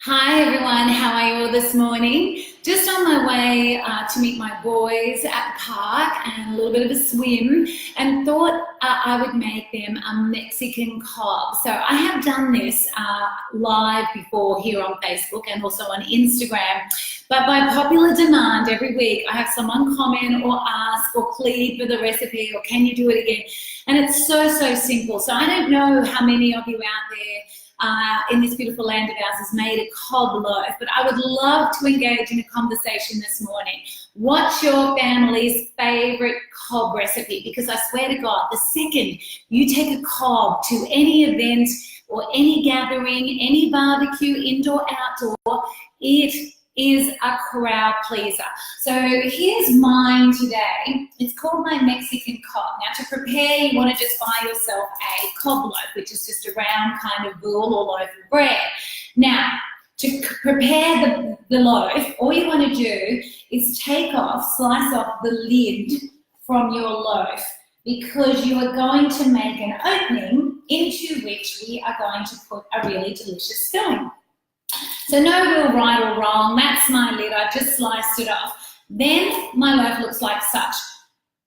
Hi everyone, how are you all this morning? Just on my way to meet my boys at the park and a little bit of a swim, and thought I would make them a Mexican Cob. So I have done this live before here on Facebook and also on Instagram, but by popular demand every week I have someone comment or ask or plead for the recipe or can you do it again? And it's so simple. So I don't know how many of you out there in this beautiful land of ours has made a cob loaf, but I would love to engage in a conversation this morning. What's your family's favorite cob recipe? Because I swear to God, the second you take a cob to any event or any gathering, any barbecue, indoor, outdoor, it is a crowd pleaser. So here's mine today. It's called my Mexican Cob. Now to prepare, you want to just buy yourself a cob loaf, which is just a round kind of ball or loaf of bread. Now, to prepare the loaf, all you want to do is slice off the lid from your loaf, because you are going to make an opening into which we are going to put a really delicious filling. So no real right or wrong, that's my lid, I've just sliced it off. Then my loaf looks like such.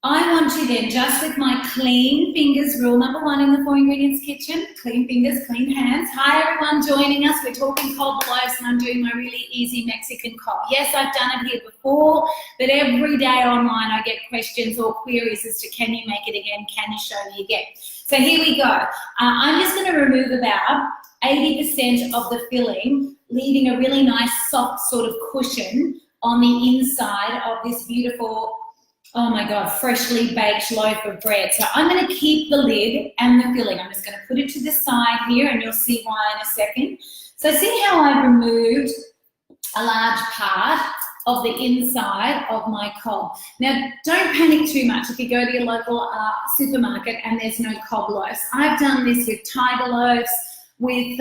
I want to then, just with my clean fingers, rule number one in the 4 ingredients kitchen, clean fingers, clean hands. Hi everyone joining us, we're talking cob loaves and I'm doing my really easy Mexican Cob. Yes, I've done it here before, but every day online I get questions or queries as to can you make it again, can you show me again? So here we go. I'm just going to remove about 80% of the filling, leaving a really nice soft sort of cushion on the inside of this beautiful, oh my God, freshly baked loaf of bread. So I'm going to keep the lid and the filling. I'm just going to put it to the side here and you'll see why in a second. So see how I've removed a large part of the inside of my cob. Now, don't panic too much if you go to your local supermarket and there's no cob loaves. I've done this with tiger loaves, with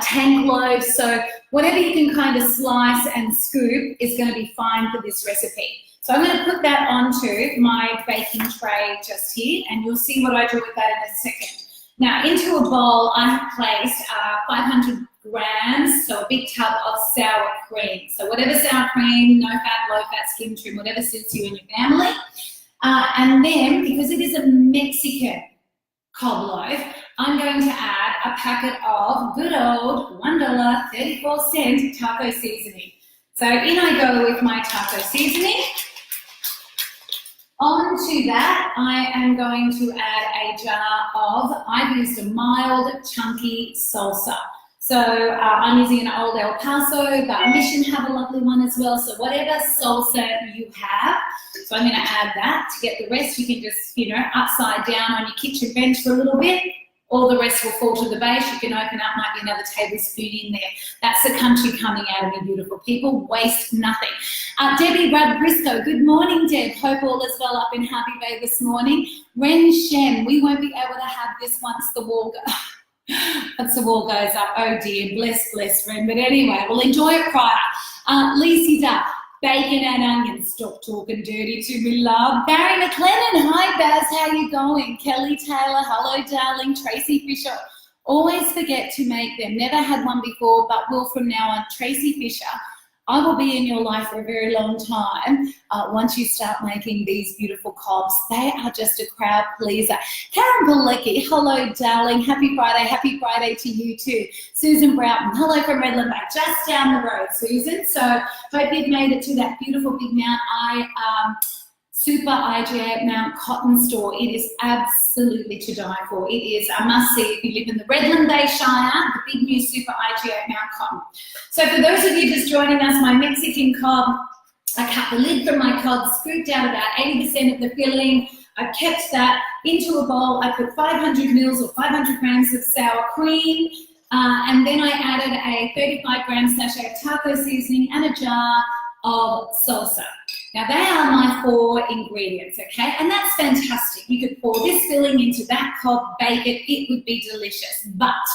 tank loaves, so whatever you can kind of slice and scoop is going to be fine for this recipe. So I'm going to put that onto my baking tray just here, and you'll see what I do with that in a second. Now, into a bowl, I have placed 500 grams, so a big tub of sour cream. So whatever sour cream, no fat, low fat, skim trim, whatever suits you and your family. And then, because it is a Mexican cob loaf, I'm going to add a packet of good old $1.34 taco seasoning. So in I go with my taco seasoning. Onto that, I am going to add a jar of, I've used a mild, chunky salsa. So I'm using an old El Paso, but Mission have a lovely one as well. So whatever salsa you have. So I'm going to add that. To get the rest, you can just, upside down on your kitchen bench for a little bit. All the rest will fall to the base. You can open up, might be another tablespoon in there. That's the country coming out of me, beautiful people. Waste nothing. Debbie Briscoe, good morning, Deb. Hope all is well up in Harvey Bay this morning. Ren Shen, we won't be able to have this once the wall goes up. Oh dear, bless Ren. But anyway, we'll enjoy it prior. Lacey Duck, bacon and onions. Stop talking dirty to me, love. Barry McLennan, hi Baz, how you going? Kelly Taylor, hello darling. Tracy Fisher, always forget to make them. Never had one before, but will from now on. Tracy Fisher, I will be in your life for a very long time once you start making these beautiful cobs. They are just a crowd pleaser. Karen Galecki, hello darling. Happy Friday to you too. Susan Broughton, hello from Redland Bay, just down the road, Susan. So hope you've made it to that beautiful big Mount Super IGA Mount Cotton store. It is absolutely to die for. It is a must-see if you live in the Redland Bay Shire, the big new Super IGA Mount Cotton. So for those of you just joining us, my Mexican Cob, I cut the lid from my cob, scooped out about 80% of the filling. I kept that into a bowl. I put 500 mils or 500 grams of sour cream, and then I added a 35 gram sachet of taco seasoning and a jar of salsa. Now they are my 4 ingredients, okay? And that's fantastic. You could pour this filling into that cob, bake it, it would be delicious. But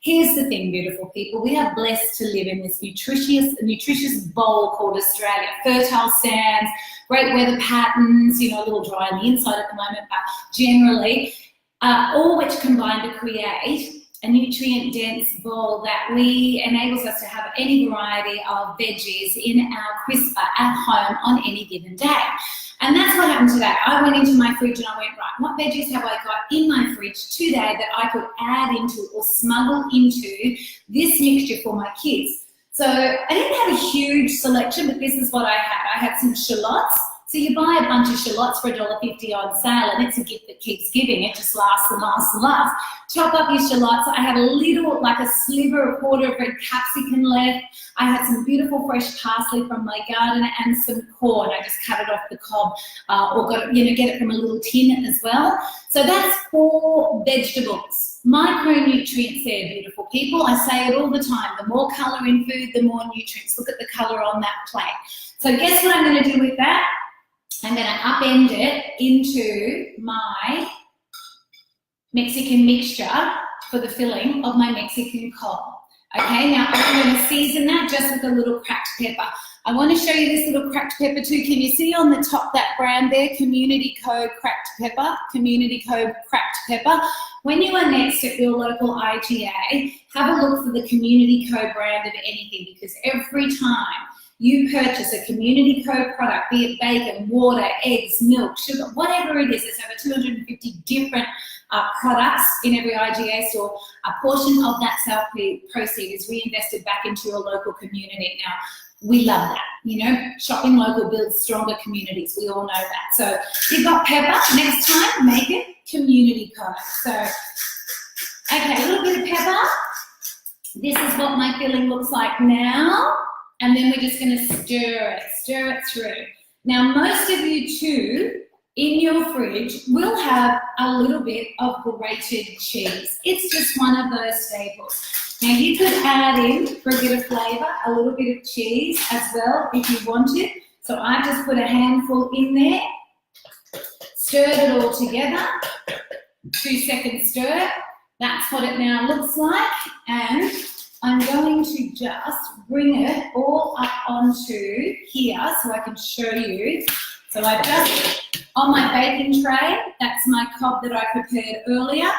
here's the thing, beautiful people. We are blessed to live in this nutritious bowl called Australia. Fertile sands, great weather patterns, a little dry on the inside at the moment, but generally, all which combine to create a nutrient-dense bowl that enables us to have any variety of veggies in our crisper at home on any given day. And that's what happened today. I went into my fridge and I went, right, what veggies have I got in my fridge today that I could add into or smuggle into this mixture for my kids? So I didn't have a huge selection, but this is what I had. I had some shallots. So you buy a bunch of shallots for $1.50 on sale, and it's a gift that keeps giving. It just lasts and lasts and lasts. Chop up your shallots. I had a little, like a sliver, a quarter of red capsicum left. I had some beautiful fresh parsley from my garden and some corn. I just cut it off the cob or get it from a little tin as well. So that's 4 vegetables. Micronutrients there, beautiful people. I say it all the time. The more colour in food, the more nutrients. Look at the colour on that plate. So guess what I'm going to do with that? I'm going to upend it into my Mexican mixture for the filling of my Mexican Cob. Okay, now I'm going to season that just with a little cracked pepper. I want to show you this little cracked pepper too. Can you see on the top that brand there, Community Cob cracked pepper? Community Cob cracked pepper. When you are next at your local IGA, have a look for the Community Cob brand of anything, because every time you purchase a Community Cob product, be it bacon, water, eggs, milk, sugar, whatever it is, there's over 250 different products in every IGA store. A portion of that sale proceed is reinvested back into your local community. Now, we love that, you know, shopping local builds stronger communities. We all know that. So you've got pepper, next time make it Community Cob. So, okay, a little bit of pepper. This is what my filling looks like now. And then we're just going to stir it through. Now, most of you too, in your fridge, will have a little bit of grated cheese. It's just one of those staples. Now, you could add in, for a bit of flavour, a little bit of cheese as well if you wanted. So I just put a handful in there, stirred it all together, 2-second stir. That's what it now looks like. And I'm going to just bring it all up onto here so I can show you. So I just, on my baking tray, that's my cob that I prepared earlier.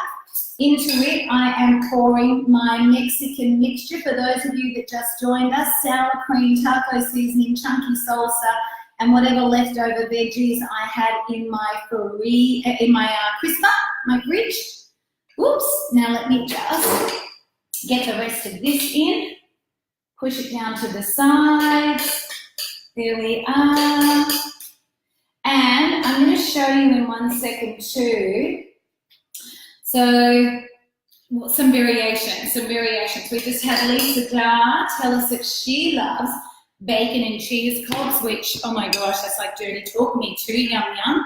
Into it, I am pouring my Mexican mixture. For those of you that just joined us, sour cream, taco seasoning, chunky salsa, and whatever leftover veggies I had in my crisper, my fridge. Oops, now let me just get the rest of this in, push it down to the sides. There we are. And I'm going to show you in 1 second too. So, some variations. We just had Lisa Dar tell us that she loves bacon and cheese cobs, which, oh my gosh, that's like dirty talk. Me too, yum yum.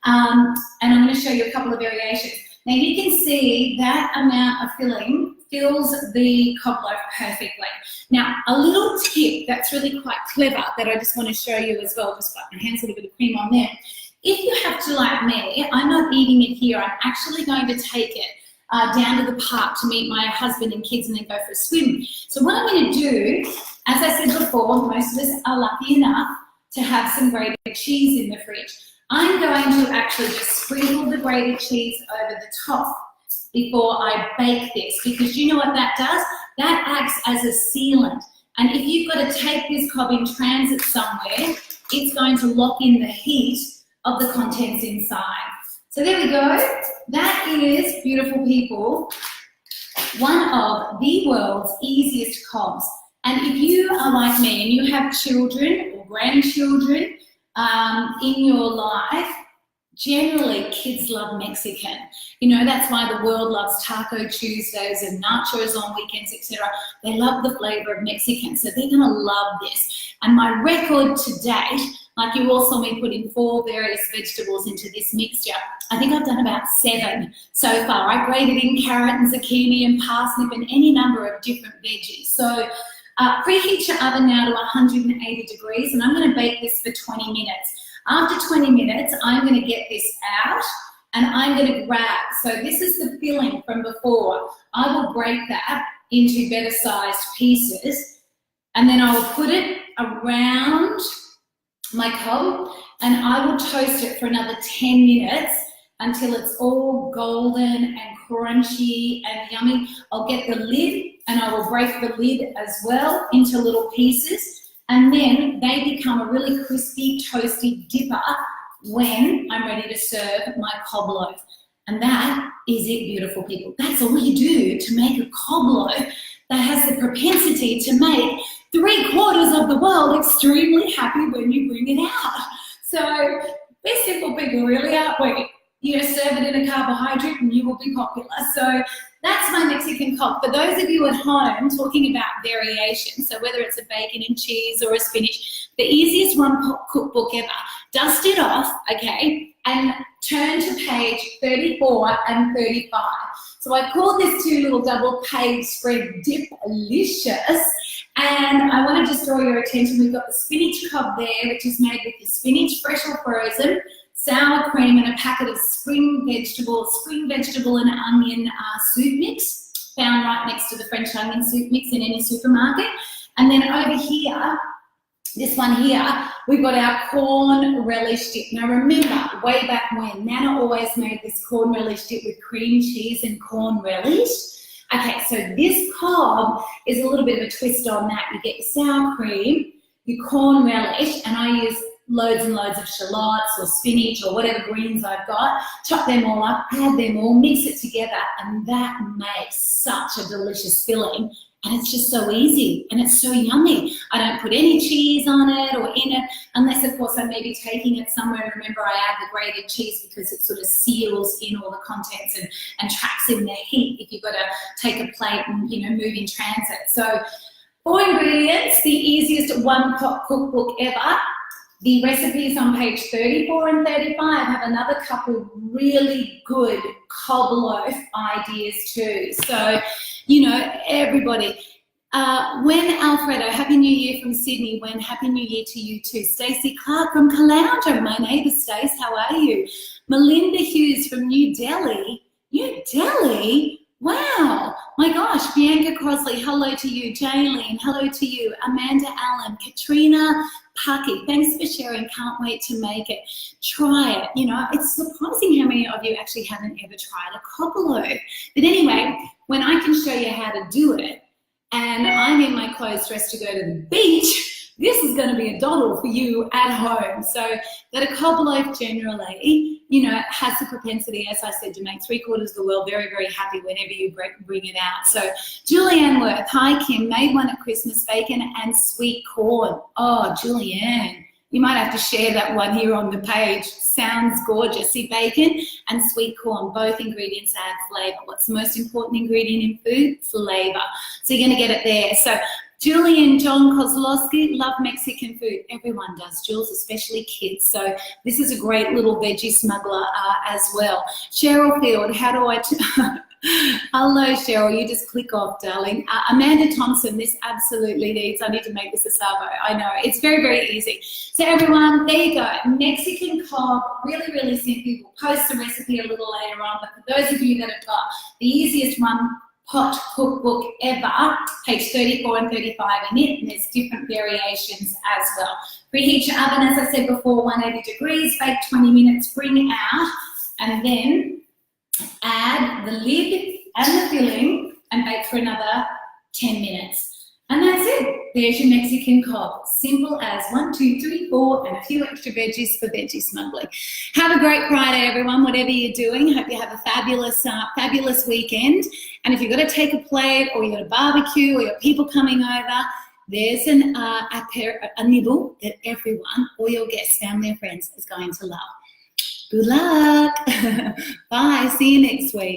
And I'm going to show you a couple of variations. Now you can see that amount of filling fills the cob loaf perfectly. Now, a little tip that's really quite clever that I just want to show you as well, just got my hands a little bit of cream on there. If you have to, like me, I'm not eating it here, I'm actually going to take it down to the park to meet my husband and kids and then go for a swim. So what I'm going to do, as I said before, most of us are lucky enough to have some grated cheese in the fridge. I'm going to actually just sprinkle the grated cheese over the top before I bake this, because you know what that does? That acts as a sealant. And if you've got to take this cob in transit somewhere, it's going to lock in the heat of the contents inside. So there we go. That is, beautiful people, one of the world's easiest cobs. And if you are like me and you have children or grandchildren in your life, generally kids love Mexican. You know, that's why the world loves Taco Tuesdays and nachos on weekends, etc. They love the flavor of Mexican, so they're going to love this. And my record to date, like you all saw me putting 4 various vegetables into this mixture, I think I've done about 7 so far. I grated in carrot and zucchini and parsnip and any number of different veggies. So preheat your oven now to 180 degrees, and I'm going to bake this for 20 minutes. After 20 minutes, I'm going to get this out and I'm going to grab, so this is the filling from before. I will break that into better sized pieces and then I will put it around my cob and I will toast it for another 10 minutes until it's all golden and crunchy and yummy. I'll get the lid and I will break the lid as well into little pieces, and then they become a really crispy, toasty dipper when I'm ready to serve my cob loaf. And that is it, beautiful people. That's all you do to make a cob loaf that has the propensity to make 3/4 of the world extremely happy when you bring it out. So we're simple people, really, aren't we? You know, serve it in a carbohydrate and you will be popular. So that's my Mexican cob. For those of you at home talking about variation, so whether it's a bacon and cheese or a spinach, the easiest one-pot cookbook ever, dust it off, okay, and turn to page 34 and 35. So I call this 2 little double page spread dip-licious. And I want to just draw your attention, we've got the spinach cob there, which is made with the spinach, fresh or frozen, sour cream, and a packet of spring vegetable and onion soup mix, found right next to the French onion soup mix in any supermarket. And then over here, this one here, we've got our corn relish dip. Now remember, way back when, Nana always made this corn relish dip with cream cheese and corn relish. Okay, so this cob is a little bit of a twist on that. You get your sour cream, your corn relish, and I use loads and loads of shallots or spinach or whatever greens I've got, chop them all up, add them all, mix it together, and that makes such a delicious filling. And it's just so easy and it's so yummy. I don't put any cheese on it or in it, unless of course I may be taking it somewhere. Remember, I add the grated cheese because it sort of seals in all the contents and traps in the heat if you've got to take a plate and, you know, move in transit. So 4 ingredients, the easiest one-pot cookbook ever. The recipes on page 34 and 35 have another couple really good cob loaf ideas too. So, you know, everybody, when Alfredo, Happy New Year from Sydney, when Happy New Year to you too. Stacey Clark from Caloundra, my neighbour Stace, how are you? Melinda Hughes from New Delhi. New Delhi? Wow, my gosh, Bianca Crosley, hello to you. Jaylene, hello to you. Amanda Allen, Katrina Pucky, thanks for sharing, can't wait to make it. Try it, you know, it's surprising how many of you actually haven't ever tried a cob loaf. But anyway, when I can show you how to do it, and I'm in my clothes dressed to go to the beach, this is going to be a doddle for you at home. So that a cob loaf generally, you know, has the propensity, as I said, to make 3/4 of the world very, very happy whenever you bring it out. So Julianne Worth, hi Kim, made one at Christmas, bacon and sweet corn. Oh, Julianne, you might have to share that one here on the page. Sounds gorgeous. See, bacon and sweet corn, both ingredients add flavour. What's the most important ingredient in food? Flavour. So you're going to get it there. So Julian John Kozlowski, love Mexican food. Everyone does, Jules, especially kids. So this is a great little veggie smuggler as well. Cheryl Field, how do I... Hello, Cheryl, you just click off, darling. Amanda Thompson, this absolutely needs, I need to make this a sabo. I know, it's very, very easy. So everyone, there you go. Mexican cob, really, really simple. We'll post the recipe a little later on, but for those of you that have got the easiest one-pot cookbook ever, page 34 and 35 in it, and there's different variations as well. Preheat your oven, as I said before, 180 degrees, bake 20 minutes, bring out, and then add the lid and the filling and bake for another 10 minutes. And that's it. There's your Mexican cob. Simple as 1, 2, 3, 4, and a few extra veggies for veggie smuggling. Have a great Friday, everyone, whatever you're doing. Hope you have a fabulous weekend. And if you've got to take a plate or you've got a barbecue or your people coming over, there's a nibble that everyone, all your guests, family and friends, is going to love. Good luck. Bye. See you next week.